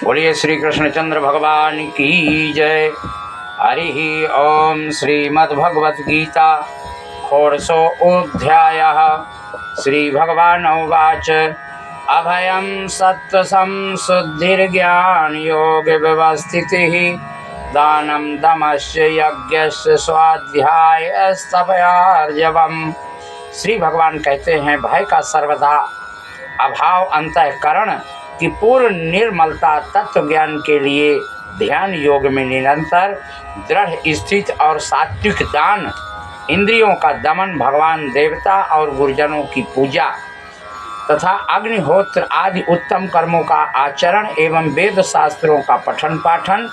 बोलिए श्री कृष्णचंद्र भगवान की जय। हरि ओम। श्रीमद्भगवत गीता षोडशोऽध्यायः। श्री भगवान उवाच अभयं सत्त्वसंशुद्धिर्ज्ञान योग व्यवस्थितिः दानं दमश्च यज्ञस्य स्वाध्यायस्तपयार्जवम्। श्री भगवान कहते हैं, भय का सर्वदा अभाव अंतःकरण की पूर्ण निर्मलता, तत्व ज्ञान के लिए ध्यान योग में निरंतर दृढ़ स्थित और सात्विक दान, इंद्रियों का दमन, भगवान देवता और गुरुजनों की पूजा तथा अग्निहोत्र आदि उत्तम कर्मों का आचरण एवं वेद शास्त्रों का पठन पाठन,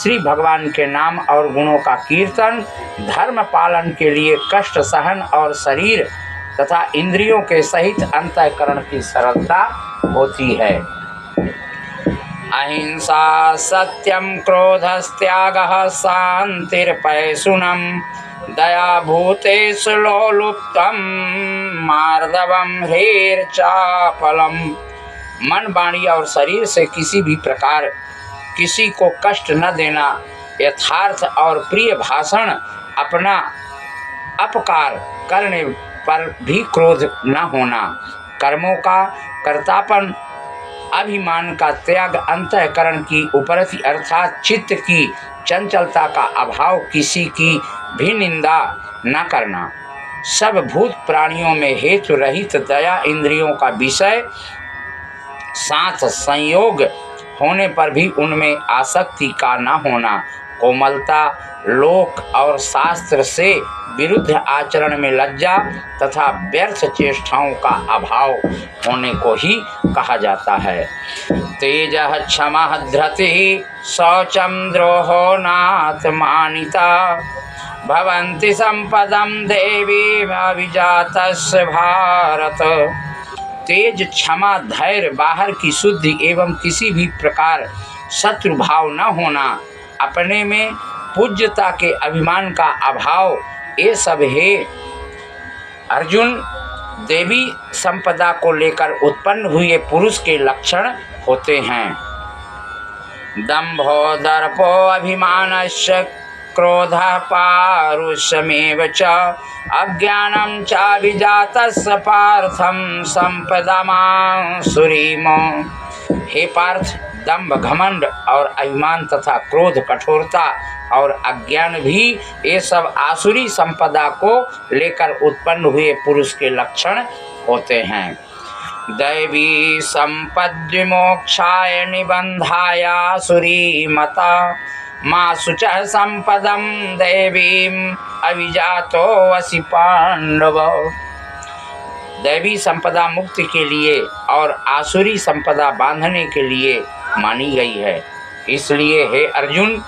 श्री भगवान के नाम और गुणों का कीर्तन, धर्म पालन के लिए कष्ट सहन और शरीर तथा इंद्रियों के सहित अंतःकरण की सरलता होती है। अहिंसा सत्यम क्रोधस्त्यागः शांतिर्पैशुनम दया भूतेषु लोलुप्तम मार्दवम ह्रीर्चापलम। मन, वाणी और शरीर से किसी भी प्रकार किसी को कष्ट न देना, यथार्थ और प्रिय भाषण, अपना अपकार करने पर भी क्रोध न होना, कर्मों का कर्तापन, अभिमान का त्याग, अंतःकरण की उपरति अर्थात चित्त की चंचलता का अभाव, किसी की भी निंदा न करना, सब भूत प्राणियों में हेतु रहित दया, इंद्रियों का विषय साथ संयोग होने पर भी उनमें आसक्ति का न होना, कोमलता, लोक और शास्त्र से विरुद्ध आचरण में लज्जा तथा व्यर्थ चेष्टाओं का अभाव होने को ही कहा जाता है। तेजः क्षमा धृतिः शौचम द्रोहो नात्मानिता भवन्ति संपदं देवी अभिजातस्य भारत। तेज, क्षमा, धैर्य, बाहर की शुद्धि एवं किसी भी प्रकार शत्रु भाव न होना, अपने में पूज्यता के अभिमान का अभाव, ये सब है अर्जुन देवी संपदा को लेकर उत्पन्न हुए पुरुष के लक्षण होते हैं। दंभो दर्पो अभिमानस्य क्रोधः पारुष्यमेव च अज्ञानं चाभिजातस्य पार्थं संपदामासुरीम। हे पार्थ, दंभ, घमंड और अभिमान तथा क्रोध, कठोरता और अज्ञान भी ये सब आसुरी संपदा को लेकर उत्पन्न हुए पुरुष के लक्षण होते हैं। दैवी संपद् मोक्षाय निबंधाय आसुरी मता मां शुचः संपदं देवीं अभिजातो वसि पांडव। दैवी संपदा मुक्ति के लिए और आसुरी संपदा बांधने के लिए मानी गई है। इसलिए हे अर्जुन,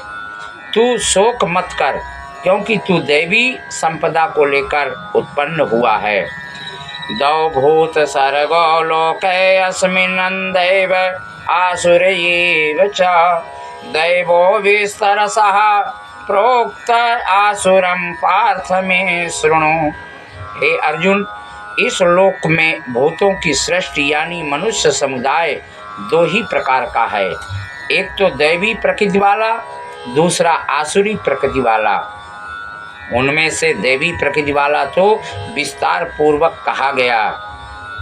तू शोक मत कर, क्योंकि तू दैवी संपदा को लेकर उत्पन्न हुआ है। दौ भूत सर्गो लोके अस्मिन् दैव आसुरैव च दैवो विस्तरसः प्रोक्त आसुरं पार्थ मे शृणु। हे अर्जुन, इस लोक में भूतों की सृष्टि यानी मनुष्य समुदाय दो ही प्रकार का है, एक तो दैवी प्रकृति वाला, दूसरा आसुरी प्रकृति वाला। उनमें से देवी प्रकृति वाला तो विस्तार पूर्वक कहा गया,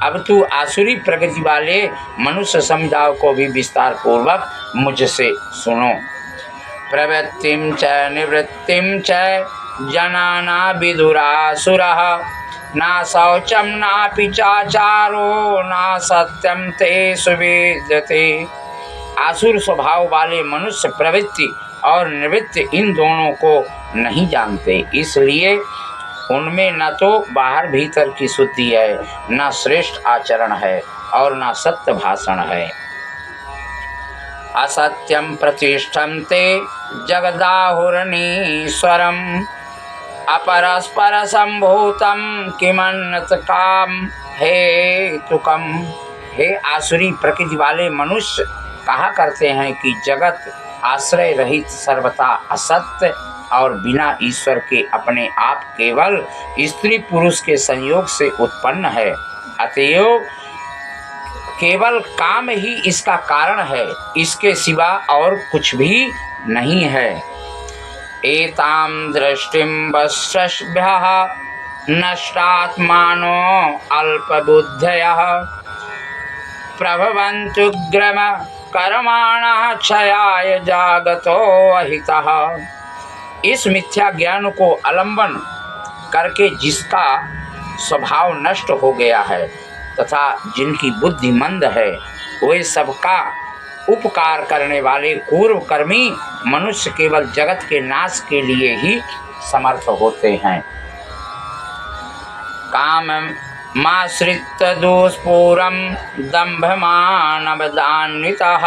अब तू आसुरी प्रकृति वाले मनुष्य समुदाय को भी विस्तार पूर्वक मुझसे सुनो। प्रवृत्तिं च निवृत्तिं च जनाना विदुरासुरः ना शौचम नापि चाचारो ना सत्यम ते सुविद्यते। आसुर स्वभाव वाले मनुष्य प्रवृत्ति और निवृत्ति इन दोनों को नहीं जानते, इसलिए उनमें न तो बाहर भीतर की शुद्धि है, न श्रेष्ठ आचरण है और न सत्य भाषण है। असत्यम प्रतिष्ठन्ते जगदाहुरनीश्वरम अपरस्पर संभूतम किमन्नत काम हेतुकम। हे आसुरी प्रकृति वाले मनुष्य कहा करते हैं कि जगत आश्रय रहित, सर्वथा असत्य और बिना ईश्वर के अपने आप केवल स्त्री पुरुष के संयोग से उत्पन्न है। अतएव केवल काम ही इसका कारण है, इसके सिवा और कुछ भी नहीं है। एतां दृष्टिं वश्यभ्यः नष्टात्मानो अल्पबुद्धयः प्रभवन्त्युग्रम कर्माणः क्षयाय जागतो अहितः। इस मिथ्या ज्ञान को अवलंबन करके जिसका स्वभाव नष्ट हो गया है तथा जिनकी बुद्धि मंद है, वे सबका उपकार करने वाले पूर्व कर्मी मनुष्य केवल जगत के नाश के लिए ही समर्थ होते हैं। काम माश्रित दुष्पूरम दंभमानवदान्वितः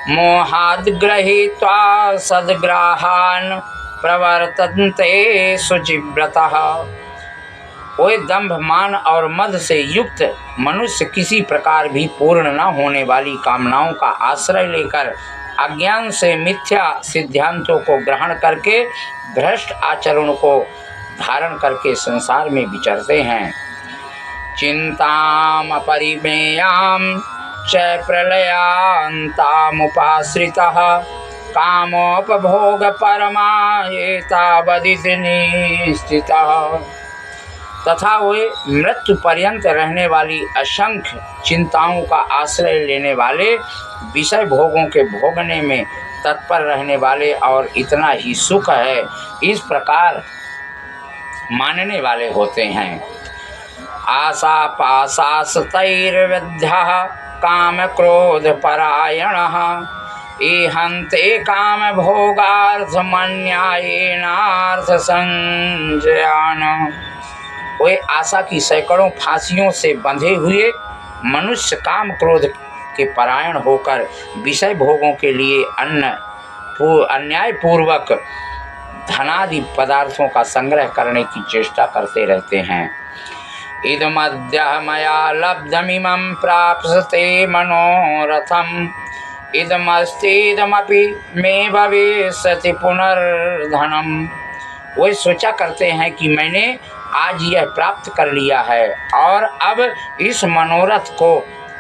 मोहाद् गृहीत्वा सद्ग्राहान् प्रवर्तन्ते शुचिव्रतः। वे दंभ, मान और मद से युक्त मनुष्य किसी प्रकार भी पूर्ण न होने वाली कामनाओं का आश्रय लेकर अज्ञान से मिथ्या सिद्धांतों को ग्रहण करके भ्रष्ट आचरण को धारण करके संसार में विचरते हैं। चिंताम अपरिमेयाम च प्रलयांतामुपाश्रितः कामोपभोग परमायेतावदिति निश्चितः। तथा वे मृत्यु पर्यंत रहने वाली असंख्य चिंताओं का आश्रय लेने वाले, विषय भोगों के भोगने में तत्पर रहने वाले और इतना ही सुख है इस प्रकार मानने वाले होते हैं। आशा पाशास्तैर्विद्धः काम क्रोध परायणः ईहन्ते काम भोगार्थमन्यायेनार्थ संजयान। वे आशा की सैकड़ों फांसियों से बंधे हुए मनुष्य काम क्रोध के परायण होकर विषय भोगों के लिए अन्यायपूर्वक धनादि पदार्थों का संग्रह करने की चेष्टा करते रहते हैं। इदमद्य मया लब्धमिमं प्राप्स्यते मनोरथम् इदमस्तीदमपि मे भविष्यति पुनर्धनम्। वे सोचा करते हैं कि मैंने आज यह प्राप्त कर लिया है और अब इस मनोरथ को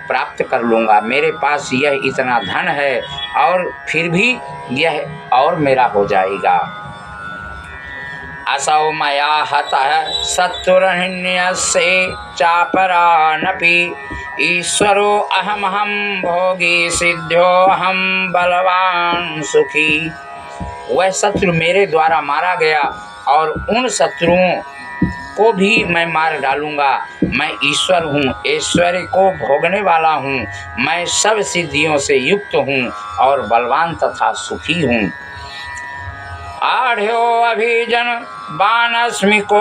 प्राप्त कर लूँगा, मेरे पास यह इतना धन है और फिर भी यह और मेरा हो जाएगा। असौ मया हतः शत्रुर्हन्यस्य चापरानपि ईश्वरो अहमहं भोगी सिद्धो अहं बलवान सुखी। वह शत्रु मेरे द्वारा मारा गया और उन शत्रुओं को भी मैं मार डालूंगा। मैं ईश्वर हूँ, ऐश्वर्य को भोगने वाला हूँ, मैं सब सिद्धियों से युक्त हूँ और बलवान तथा सुखी हूँ। आढ़्यो अभिजन बानस्मि को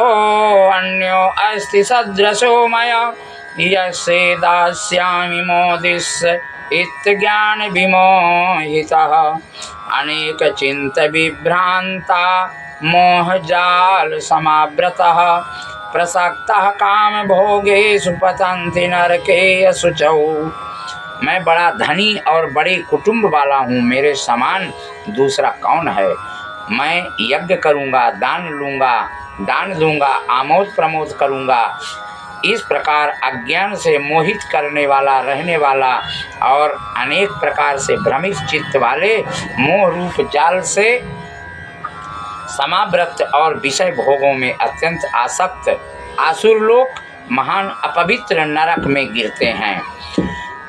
अन्यो अस्ति सदृशो मया यस्य दास्यामि मोदिस्य इत्यज्ञान विमोहितः अनेक चिंत विभ्रांता मोहजाल समाव्रतः प्रसक्तः काम भोगेषु पतन्ति नरके असुचौ। मैं बड़ा धनी और बड़े कुटुंब वाला हूँ, मेरे समान दूसरा कौन है। मैं यज्ञ करूँगा, दान दूंगा, आमोद प्रमोद करूँगा। इस प्रकार अज्ञान से मोहित करने वाला रहने वाला और अनेक प्रकार से भ्रमित चित्त वाले मोह रूप जाल से समाव्रत और विषय भोगों में अत्यंत आसक्त आसुर लोग महान अपवित्र नरक में गिरते हैं।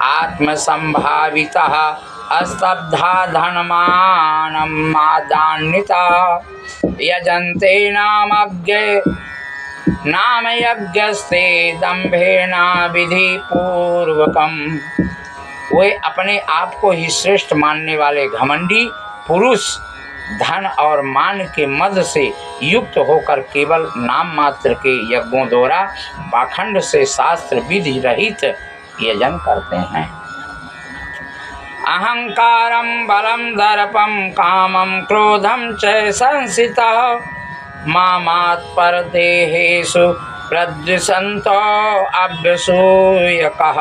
आत्मसंभावितः अस्तब्धा धनमानमादान्विता यजन्ते नाम यज्ञस्ते दम्भेना विधि पूर्वकम। वे अपने आप को ही श्रेष्ठ मानने वाले घमंडी पुरुष धन और मान के मद से युक्त होकर केवल नाम मात्र के यज्ञों द्वारा पाखंड से शास्त्र विधि रहित यजन करते हैं। अहंकारं बलं दर्पं कामं क्रोधं च संसितः मामात् परदेहेषु प्रद्विषन्तो अभ्यसूयकः।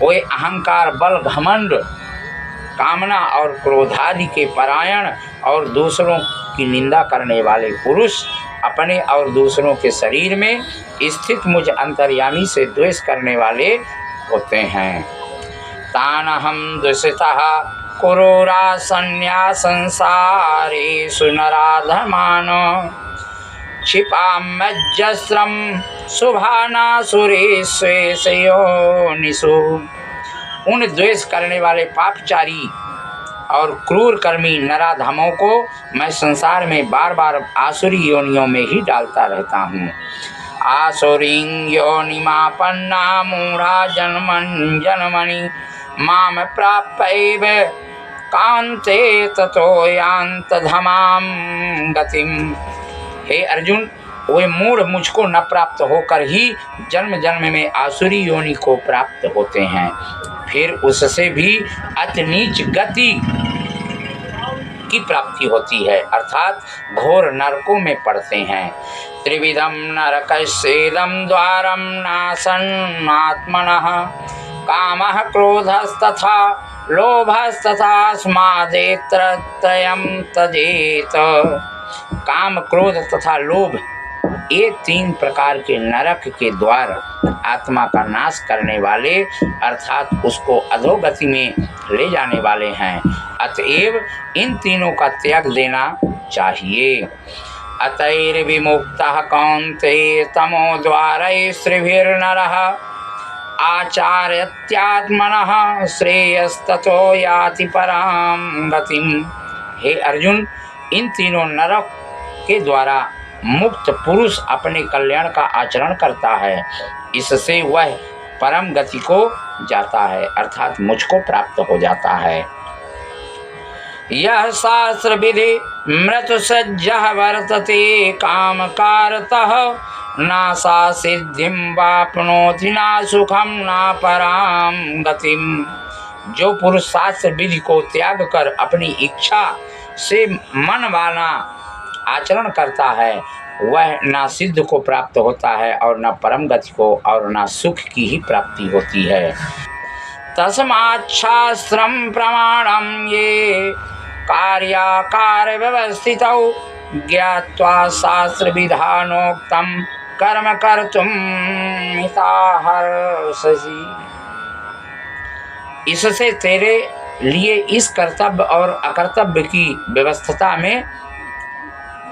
वे अहंकार, बल, घमंड, कामना और क्रोधादि के परायण और दूसरों की निंदा करने वाले पुरुष अपने और दूसरों के शरीर में स्थित मुझ अंतर्यामी से द्वेष करने वाले होते हैं। तानहं दुषितः क्रूरा संसारेषु नराधमान क्षिपाम्यजस्रं शुभानासुरेष्वेषयोनिषु। उन द्वेष करने वाले पापचारी और क्रूर कर्मी नराधमों को मैं संसार में बार बार आसुरी योनियों में ही डालता रहता हूँ। आसुरीं योनिमापन्ना मूढ़ा जन्मन् जन्मनि माम प्राप्यैव कान्ते ततो यान्तधमां गतिम। हे अर्जुन, वे मूढ़ मुझको न प्राप्त होकर ही जन्म जन्म में आसुरी योनि को प्राप्त होते हैं, फिर उससे भी अति नीच गति की प्राप्ति होती है, अर्थात घोर नरकों में पड़ते हैं। त्रिविधम नरकस्येदं द्वारं नासन्नात्मनः कामः क्रोधस्तथा लोभस्तथा स्मादेत्रत्रयं तजेत। काम, क्रोध तथा लोभ, ये 3 प्रकार के नरक के द्वार आत्मा का नाश करने वाले अर्थात उसको अधोगति में ले जाने वाले हैं। अतएव इन तीनों का त्याग देना चाहिए। अतैर्विमुक्तः कौन्तेय तमो द्वारैस्त्रिभिर्नरः आचार्यत्यात्मनः श्रेयस्ततो याति परां गतिम्। हे अर्जुन, इन तीनों नरक के द्वारा मुक्त पुरुष अपने कल्याण का आचरण करता है, इससे वह परम गति को जाता है, अर्थात मुझको प्राप्त हो जाता है। यह शास्त्र विधि मृतसज्जः वर्तते कामकारतः नासा सिद्धिं वाप्नोति ना सुखम ना पराम गतिम। जो पुरुष शास्त्र विधि को त्याग कर अपनी इच्छा से मन वाला आचरण करता है, वह ना सिद्ध को प्राप्त होता है और न परम गति को और न सुख की ही प्राप्ति होती है। तस्मात् शास्त्रं प्रमाणं ये कार्याकार व्यवस्थितौ ज्ञात्वा शास्त्र विधानोक्तं कर्म कर्तुं मिताहर्षसि। इससे तेरे लिए इस कर्तव्य और अकर्तव्य की व्यवस्था में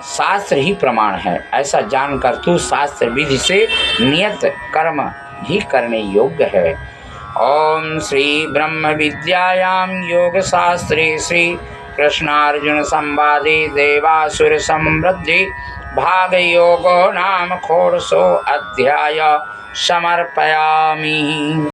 शास्त्र ही प्रमाण है, ऐसा जानकर तू शास्त्र विधि से नियत कर्म ही करने योग्य है। ओम श्री ब्रह्म विद्यायां योग शास्त्रे श्री कृष्णार्जुन संवादे देवासुर समृद्धि भाग योगो नाम 400 अध्याय समर्पयामि।